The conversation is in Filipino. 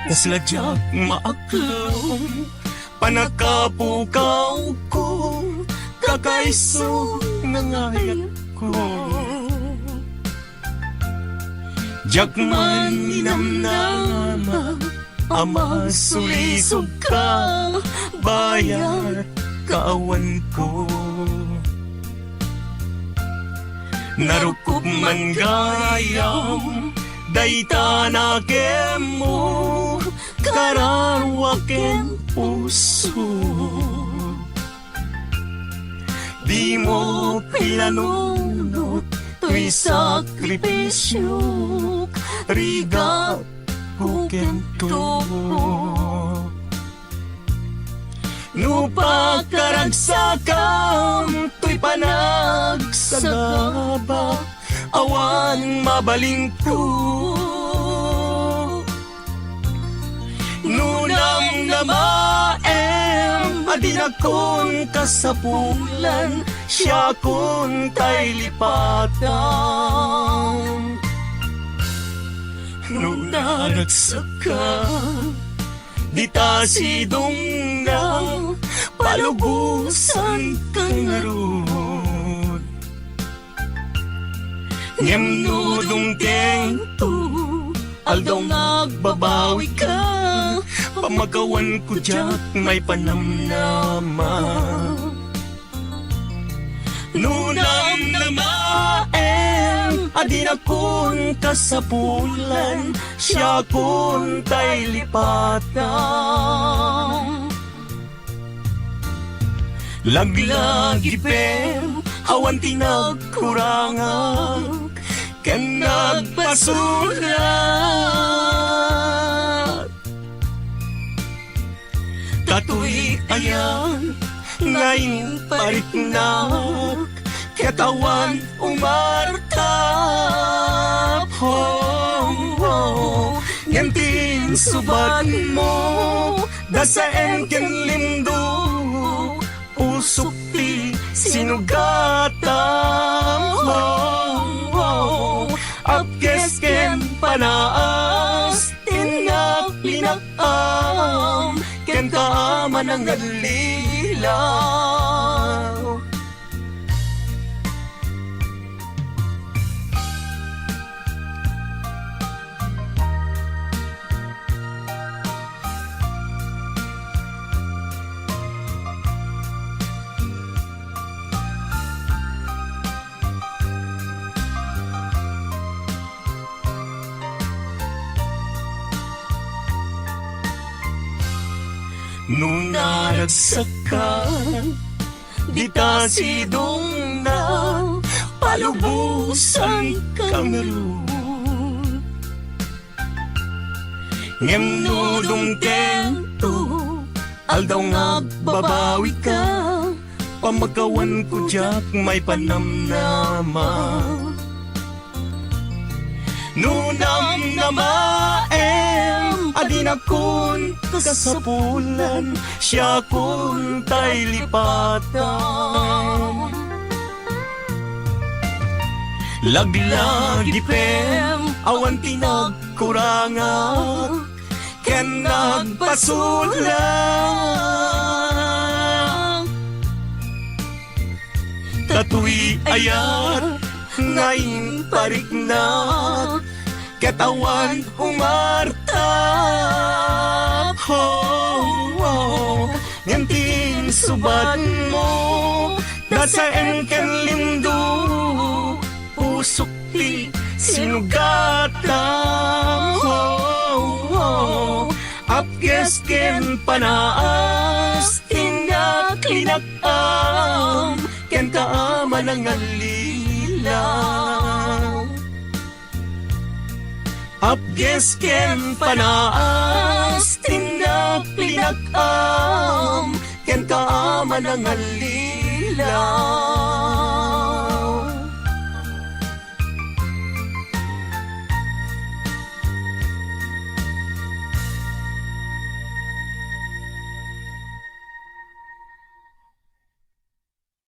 Nasladyak maaklaw, panakapukaw ko, kakaiso nangayat ko. Jakman inamnama, ama sulisog ka, bayat kaawan ko. Narukup man gayam, dayta na kemo, kararwaken puso. Di mo pinanunot, to'y sakripisyo, rigat hukento. Nupagkaragsakam, to'y panagsagaba, awan mabaling ko. Nunam na maem, adin akong kasapulan, siya kong tay lipatan. Nung naragsak ka, di ta sidong na, palubusan kang narod. Ngemnudong tento, aldaw nagbabawi ka, pamagawan ko diyak may panamnama. Nunam na maem, adin akong kasapulan, siya kong tay lipatan. Laglag ipem, awan tinagkurangan, ken nagpasulat. Katoy ayan, ngayon pariknak, katawan umartap. Ngantin subat mo, dasaen ken lindo, usukti sinugatam. Apkes ken panaas, tinap linakam, ken kaaman ang nalilaw. Nung naragsak ka, di ta sidong na, palubusan kang narod. Ngemnudong tento, aldaw nagbabawi ka, pamagawan ko diyak may panamnama. Nunam na maem, adin akong kasapulan, siya kong tay lipatan. Laglag ipem, awan tinagkurangan, ken nagpasulat. Katoy ayat, ngayon pariknak, katawan umartap. Ngantin subat mo, dasaen ken lindo, usukti sinugatam. Apkes ken panaas, tindak linakam, ken kaaman ang nalilaw. Apkes ken panaas, tindak linakam, ken kaaman ang nalilaw.